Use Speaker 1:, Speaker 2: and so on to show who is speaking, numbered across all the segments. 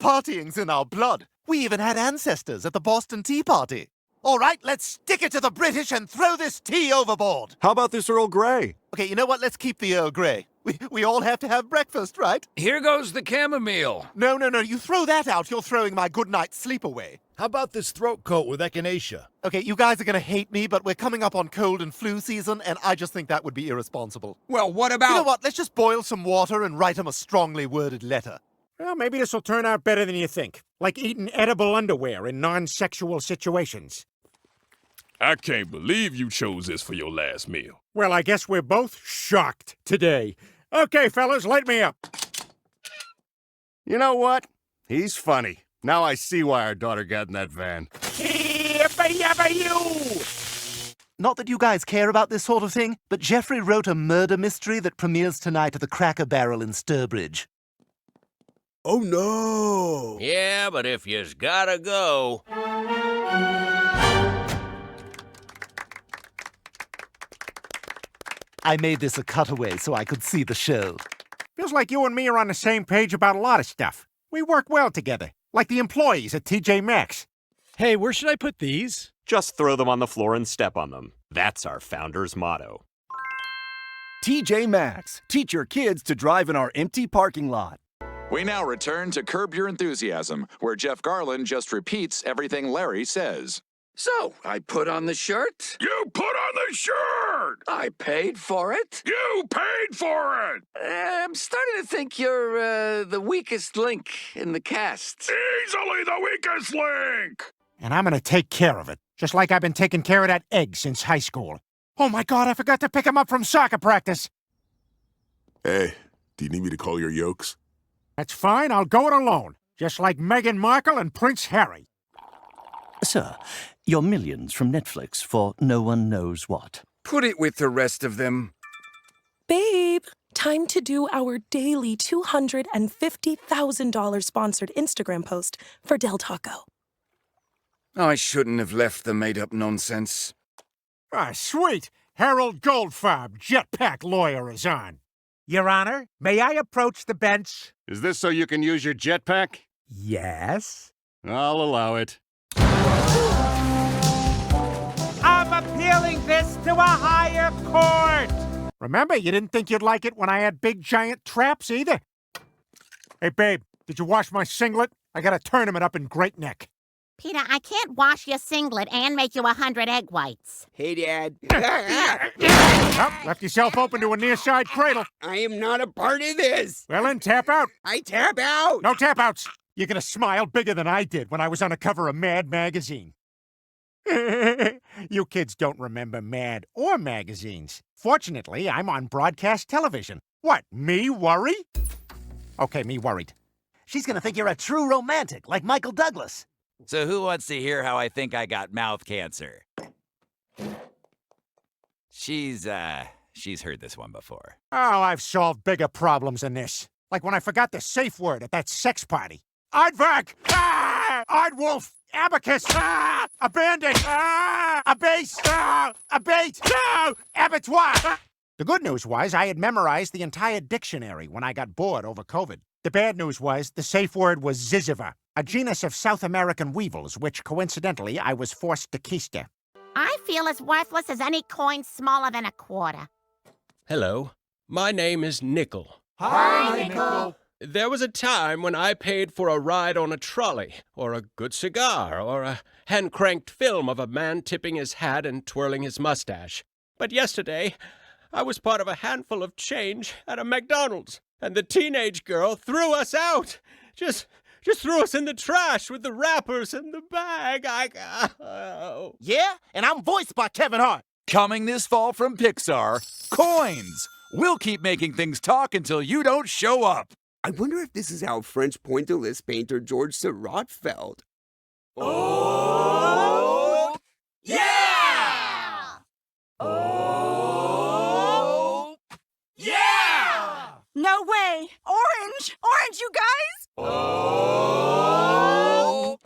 Speaker 1: Partying's in our blood. We even had ancestors at the Boston Tea Party. All right, let's stick it to the British and throw this tea overboard.
Speaker 2: How about this Earl Grey?
Speaker 1: Okay, you know what? Let's keep the Earl Grey. We all have to have breakfast, right?
Speaker 3: Here goes the chamomile.
Speaker 1: No, you throw that out. You're throwing my good night's sleep away.
Speaker 4: How about this throat coat with echinacea?
Speaker 1: Okay, you guys are gonna hate me, but we're coming up on cold and flu season, and I just think that would be irresponsible.
Speaker 3: Well, what about...
Speaker 1: You know what? Let's just boil some water and write him a strongly worded letter.
Speaker 5: Well, maybe this will turn out better than you think. Like eating edible underwear in non-sexual situations.
Speaker 6: I can't believe you chose this for your last meal.
Speaker 5: Well, I guess we're both shocked today. Okay, fellas, light me up.
Speaker 2: You know what? He's funny. Now I see why our daughter got in that van.
Speaker 1: Not that you guys care about this sort of thing, but Jeffrey wrote a murder mystery that premieres tonight at the Cracker Barrel in Sturbridge.
Speaker 4: Oh, no!
Speaker 3: Yeah, but if you's gotta go...
Speaker 1: I made this a cutaway so I could see the show.
Speaker 5: Feels like you and me are on the same page about a lot of stuff. We work well together, like the employees at TJ Maxx.
Speaker 7: Hey, where should I put these?
Speaker 8: Just throw them on the floor and step on them. That's our founder's motto.
Speaker 4: TJ Maxx. Teach your kids to drive in our empty parking lot.
Speaker 9: We now return to Curb Your Enthusiasm, where Jeff Garland just repeats everything Larry says.
Speaker 3: So, I put on the shirt.
Speaker 6: You put on the shirt!
Speaker 3: I paid for it.
Speaker 6: You paid for it!
Speaker 3: I'm starting to think you're, the weakest link in the cast.
Speaker 6: Easily the weakest link!
Speaker 5: And I'm gonna take care of it, just like I've been taking care of that egg since high school. Oh my God, I forgot to pick him up from soccer practice.
Speaker 10: Hey, do you need me to call your yolks?
Speaker 5: That's fine, I'll go it alone, just like Meghan Markle and Prince Harry.
Speaker 11: Sir, your millions from Netflix for no one knows what.
Speaker 3: Put it with the rest of them.
Speaker 12: Babe, time to do our daily $250,000 sponsored Instagram post for Del Taco.
Speaker 3: I shouldn't have left the made-up nonsense.
Speaker 5: Ah, sweet! Harold Goldfarb, jetpack lawyer, is on. Your Honor, may I approach the bench?
Speaker 2: Is this so you can use your jetpack?
Speaker 5: Yes.
Speaker 2: I'll allow it.
Speaker 5: I'm appealing this to a higher court! Remember, you didn't think you'd like it when I had big giant traps either. Hey, babe, did you wash my singlet? I got a tournament up in Great Neck.
Speaker 13: Peter, I can't wash your singlet and make you 100 egg whites.
Speaker 14: Hey, Dad.
Speaker 5: Oh, left yourself open to a near-side cradle.
Speaker 14: I am not a part of this.
Speaker 5: Well, then tap out.
Speaker 14: I tap out.
Speaker 5: No tap outs. You're gonna smile bigger than I did when I was on the cover of Mad magazine. You kids don't remember Mad or magazines. Fortunately, I'm on broadcast television. What, me worry? Okay, me worried.
Speaker 1: She's gonna think you're a true romantic, like Michael Douglas.
Speaker 15: So who wants to hear how I think I got mouth cancer? She's heard this one before.
Speaker 5: Oh, I've solved bigger problems than this. Like when I forgot the safe word at that sex party. Aardvark! Ah! Aardwolf! Abacus! Ah! Abandon! Ah! A base! Ah! A bait! No! Abattoir! Ah! The good news was I had memorized the entire dictionary when I got bored over COVID. The bad news was the safe word was Ziziva, a genus of South American weevils, which, coincidentally, I was forced to keister.
Speaker 13: I feel as worthless as any coin smaller than a quarter.
Speaker 16: Hello, my name is Nickel.
Speaker 13: Hi, Nickel.
Speaker 16: There was a time when I paid for a ride on a trolley, or a good cigar, or a hand-cranked film of a man tipping his hat and twirling his mustache. But yesterday, I was part of a handful of change at a McDonald's, and the teenage girl threw us out. Just threw us in the trash with the wrappers and the bag.
Speaker 1: Yeah, and I'm voiced by Kevin Hart.
Speaker 15: Coming this fall from Pixar, Coins. We'll keep making things talk until you don't show up.
Speaker 14: I wonder if this is how French pointillist painter George Seurat felt.
Speaker 13: Oh! Yeah! Oh! Yeah!
Speaker 17: No way! Orange! Orange, you guys!
Speaker 13: Oh!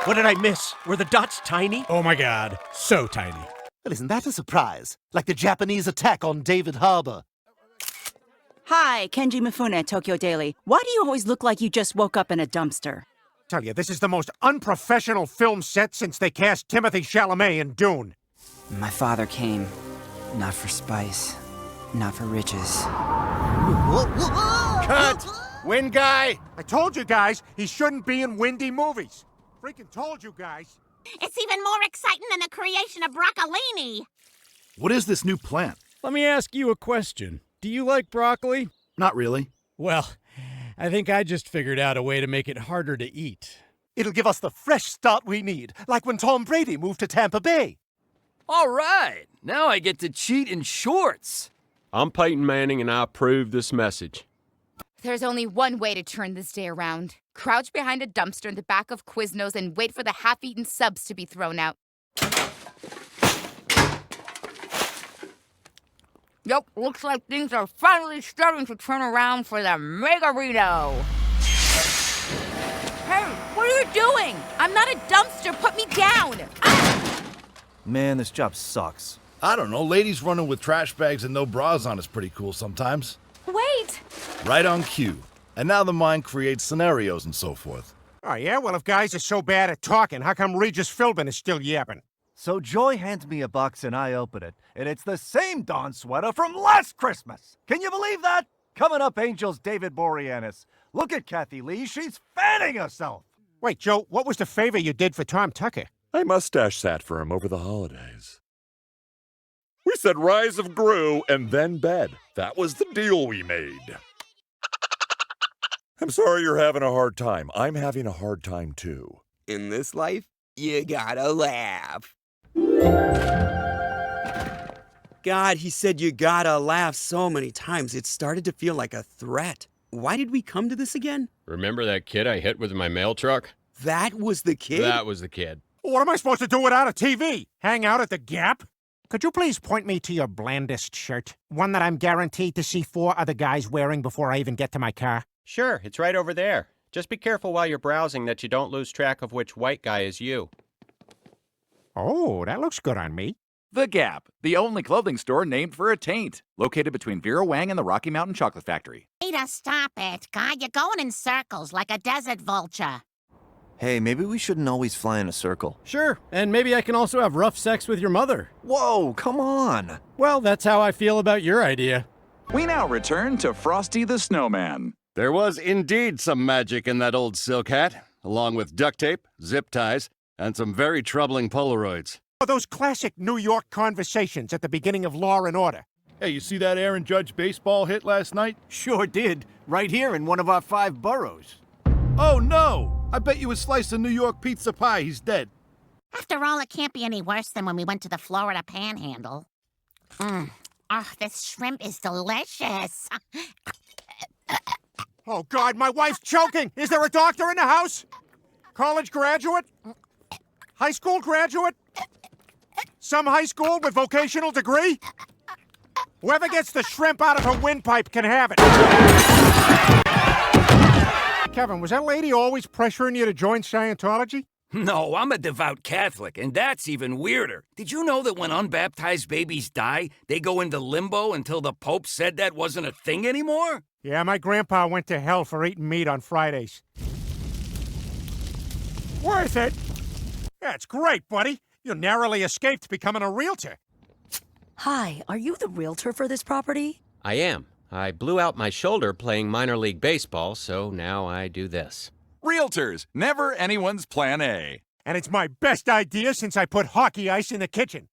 Speaker 7: What did I miss? Were the dots tiny?
Speaker 5: Oh my God, so tiny.
Speaker 1: Well, isn't that a surprise? Like the Japanese attack on David Harbour.
Speaker 17: Hi, Kenji Mifune, Tokyo Daily. Why do you always look like you just woke up in a dumpster?
Speaker 5: Tell you, this is the most unprofessional film set since they cast Timothy Chalamet in Dune.
Speaker 18: My father came, not for spice, not for riches.
Speaker 2: Cut! Win guy!
Speaker 5: I told you guys, he shouldn't be in windy movies. Freaking told you guys.
Speaker 13: It's even more exciting than the creation of broccolini.
Speaker 4: What is this new plant?
Speaker 7: Let me ask you a question. Do you like broccoli?
Speaker 4: Not really.
Speaker 7: Well, I think I just figured out a way to make it harder to eat.
Speaker 1: It'll give us the fresh start we need, like when Tom Brady moved to Tampa Bay.
Speaker 19: All right, now I get to cheat in shorts.
Speaker 16: I'm Peyton Manning, and I approve this message.
Speaker 20: There's only one way to turn this day around. Crouch behind a dumpster in the back of Quiznos and wait for the half-eaten subs to be thrown out. Yep, looks like things are finally starting to turn around for the Megarito. Hey, what are you doing? I'm not a dumpster. Put me down.
Speaker 4: Man, this job sucks.
Speaker 21: I don't know. Ladies running with trash bags and no bras on is pretty cool sometimes.
Speaker 20: Wait.
Speaker 21: Right on cue. And now the mind creates scenarios and so forth.
Speaker 5: Oh, yeah? Well, if guys are so bad at talking, how come Regis Philbin is still yapping?
Speaker 4: So Joy hands me a box and I open it, and it's the same Dawn sweater from last Christmas. Can you believe that? Coming up, Angels David Boreanaz. Look at Kathy Lee, she's fanning herself.
Speaker 5: Wait, Joe, what was the favor you did for Tom Tucker?
Speaker 22: I mustache sat for him over the holidays. We said Rise of Gru and then bed. That was the deal we made. I'm sorry you're having a hard time. I'm having a hard time too.
Speaker 14: In this life, you gotta laugh. God, he said you gotta laugh so many times, it started to feel like a threat. Why did we come to this again?
Speaker 16: Remember that kid I hit with my mail truck?
Speaker 14: That was the kid?
Speaker 16: That was the kid.
Speaker 5: What am I supposed to do without a TV? Hang out at the Gap? Could you please point me to your blandest shirt? One that I'm guaranteed to see 4 other guys wearing before I even get to my car?
Speaker 23: Sure, it's right over there. Just be careful while you're browsing that you don't lose track of which white guy is you.
Speaker 5: Oh, that looks good on me.
Speaker 15: The Gap, the only clothing store named for a taint, located between Vera Wang and the Rocky Mountain Chocolate Factory.
Speaker 13: Ada, stop it, guy. You're going in circles like a desert vulture.
Speaker 4: Hey, maybe we shouldn't always fly in a circle.
Speaker 7: Sure, and maybe I can also have rough sex with your mother.
Speaker 4: Whoa, come on.
Speaker 7: Well, that's how I feel about your idea.
Speaker 9: We now return to Frosty the Snowman.
Speaker 2: There was indeed some magic in that old silk hat, along with duct tape, zip ties, and some very troubling Polaroids.
Speaker 5: Oh, those classic New York conversations at the beginning of Law and Order.
Speaker 21: Hey, you see that Aaron Judge baseball hit last night?
Speaker 4: Sure did. Right here in one of our 5 boroughs.
Speaker 21: Oh, no! I bet you a slice of New York pizza pie he's dead.
Speaker 13: After all, it can't be any worse than when we went to the Florida Panhandle. Oh, this shrimp is delicious.
Speaker 5: Oh, God, my wife's choking! Is there a doctor in the house? College graduate? High school graduate? Some high school with vocational degree? Whoever gets the shrimp out of her windpipe can have it. Kevin, was that lady always pressuring you to join Scientology?
Speaker 19: No, I'm a devout Catholic, and that's even weirder. Did you know that when unbaptized babies die, they go into limbo until the Pope said that wasn't a thing anymore?
Speaker 5: Yeah, my grandpa went to hell for eating meat on Fridays. Worth it. That's great, buddy. You narrowly escaped becoming a realtor.
Speaker 12: Hi, are you the realtor for this property?
Speaker 23: I am. I blew out my shoulder playing minor league baseball, so now I do this.
Speaker 15: Realtors, never anyone's plan A.
Speaker 5: And it's my best idea since I put hockey ice in the kitchen.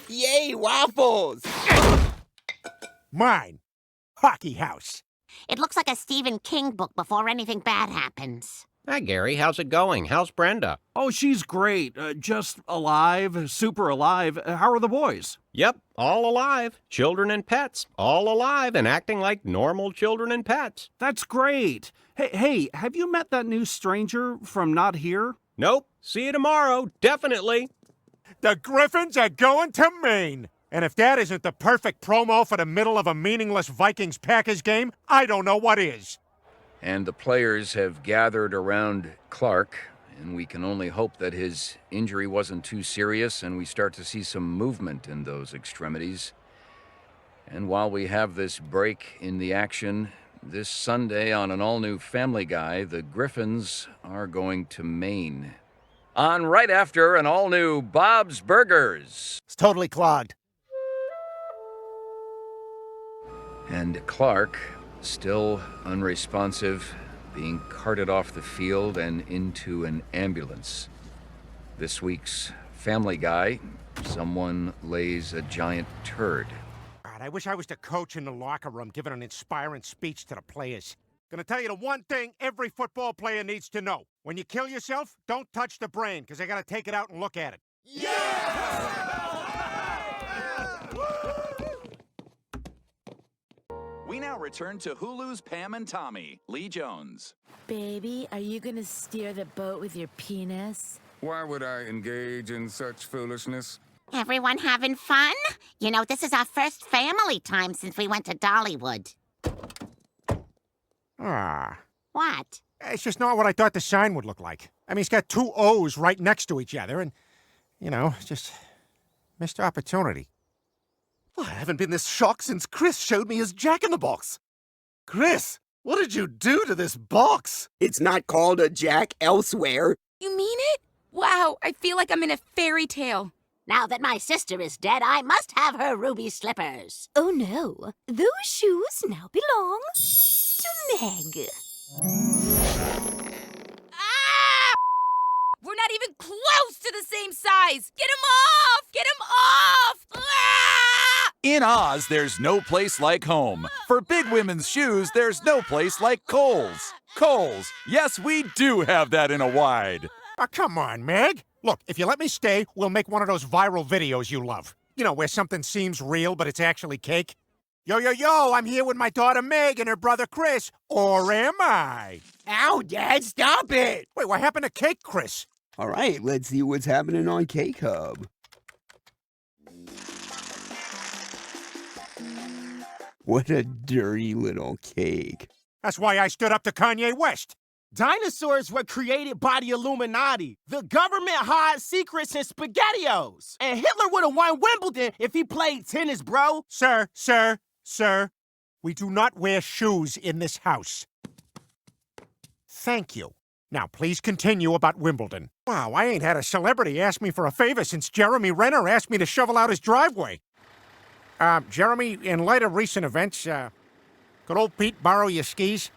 Speaker 14: Yay, waffles!
Speaker 5: Mine. Hockey house.
Speaker 13: It looks like a Stephen King book before anything bad happens.
Speaker 23: Hi, Gary. How's it going? How's Brenda?
Speaker 24: Oh, she's great. Just alive, super alive. How are the boys?
Speaker 23: Yep, all alive. Children and pets, all alive and acting like normal children and pets.
Speaker 24: That's great. Hey, have you met that new stranger from Not Here?
Speaker 23: Nope. See you tomorrow. Definitely.
Speaker 5: The Griffins are going to Maine. And if that isn't the perfect promo for the middle of a meaningless Vikings-Packers game, I don't know what is.
Speaker 3: And the players have gathered around Clark, and we can only hope that his injury wasn't too serious and we start to see some movement in those extremities. And while we have this break in the action, this Sunday on an all-new Family Guy, the Griffins are going to Maine. On right after an all-new Bob's Burgers.
Speaker 1: It's totally clogged.
Speaker 3: And Clark, still unresponsive, being carted off the field and into an ambulance. This week's Family Guy, someone lays a giant turd.
Speaker 5: God, I wish I was the coach in the locker room giving an inspiring speech to the players. Gonna tell you the one thing every football player needs to know. When you kill yourself, don't touch the brain, because they gotta take it out and look at it.
Speaker 9: We now return to Hulu's Pam and Tommy. Lee Jones.
Speaker 6: Baby, are you gonna steer the boat with your penis?
Speaker 8: Why would I engage in such foolishness?
Speaker 13: Everyone having fun? You know, this is our first family time since we went to Dollywood.
Speaker 5: Ah.
Speaker 13: What?
Speaker 5: It's just not what I thought the sign would look like. I mean, it's got two O's right next to each other, and, you know, just missed opportunity.
Speaker 1: Well, I haven't been this shocked since Chris showed me his Jack-in-the-Box. Chris, what did you do to this box?
Speaker 14: It's not called a Jack elsewhere.
Speaker 20: You mean it? Wow, I feel like I'm in a fairy tale.
Speaker 13: Now that my sister is dead, I must have her ruby slippers.
Speaker 6: Oh no, those shoes now belong to Meg.
Speaker 20: Ah! We're not even close to the same size! Get him off! Get him off! Ah!
Speaker 15: In Oz, there's no place like home. For big women's shoes, there's no place like Kohl's. Kohl's. Yes, we do have that in a wide.
Speaker 5: Oh, come on, Meg. Look, if you let me stay, we'll make one of those viral videos you love. You know, where something seems real, but it's actually cake. Yo, yo, yo, I'm here with my daughter Meg and her brother Chris. Or am I?
Speaker 14: Ow, Dad, stop it!
Speaker 5: Wait, what happened to Cake Chris?
Speaker 14: All right, let's see what's happening on Cake Hub. What a dirty little cake.
Speaker 5: That's why I stood up to Kanye West.
Speaker 10: Dinosaurs were created by the Illuminati. The government hides secrets in SpaghettiOs. And Hitler would have won Wimbledon if he played tennis, bro.
Speaker 5: Sir, we do not wear shoes in this house. Thank you. Now, please continue about Wimbledon. Wow, I ain't had a celebrity ask me for a favor since Jeremy Renner asked me to shovel out his driveway. Jeremy, in light of recent events, could old Pete borrow your skis?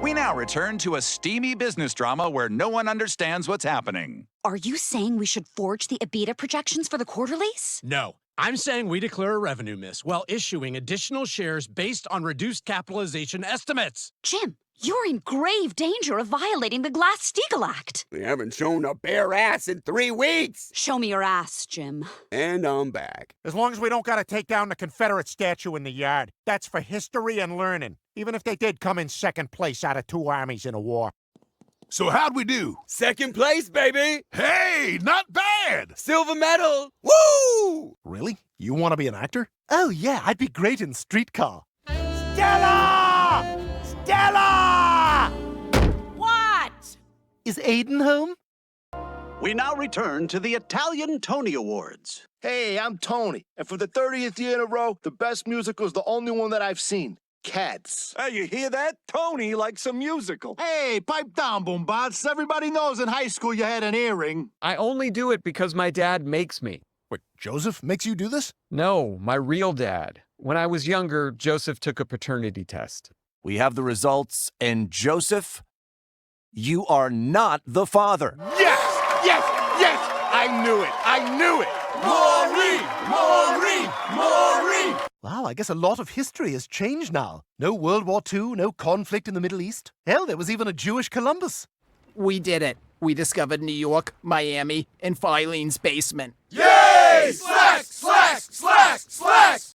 Speaker 9: We now return to a steamy business drama where no one understands what's happening.
Speaker 11: Are you saying we should forge the EBITDA projections for the quarterlies?
Speaker 7: No. I'm saying we declare a revenue miss while issuing additional shares based on reduced capitalization estimates.
Speaker 11: Jim, you're in grave danger of violating the Glass-Steagall Act.
Speaker 14: We haven't shown a bare ass in 3 weeks.
Speaker 11: Show me your ass, Jim.
Speaker 14: And I'm back.
Speaker 5: As long as we don't gotta take down the Confederate statue in the yard. That's for history and learning. Even if they did come in second place out of 2 armies in a war.
Speaker 21: So how'd we do?
Speaker 14: Second place, baby!
Speaker 21: Hey, not bad!
Speaker 14: Silver medal! Woo!
Speaker 1: Really? You want to be an actor? Oh, yeah, I'd be great in Streetcar.
Speaker 10: Stella! Stella!
Speaker 13: What?
Speaker 1: Is Aiden home?
Speaker 25: We now return to the Italian Tony Awards.
Speaker 26: Hey, I'm Tony, and for the 30th year in a row, the best musical is the only one that I've seen. Cats.
Speaker 25: Hey, you hear that? Tony likes a musical.
Speaker 26: Hey, pipe down, Boombots. Everybody knows in high school you had an earring.
Speaker 27: I only do it because my dad makes me.
Speaker 1: Wait, Joseph makes you do this?
Speaker 27: No, my real dad. When I was younger, Joseph took a paternity test.
Speaker 28: We have the results, and Joseph, you are not the father.
Speaker 26: Yes! Yes! Yes! I knew it! I knew it! Maury! Maury! Maury! Wow, I guess a lot of history has changed now. No World War II, no conflict in the Middle East. Hell, there was even a Jewish Columbus.
Speaker 29: We did it. We discovered New York, Miami, and Filene's basement.
Speaker 26: Yay! Slacks! Slacks! Slacks! Slacks!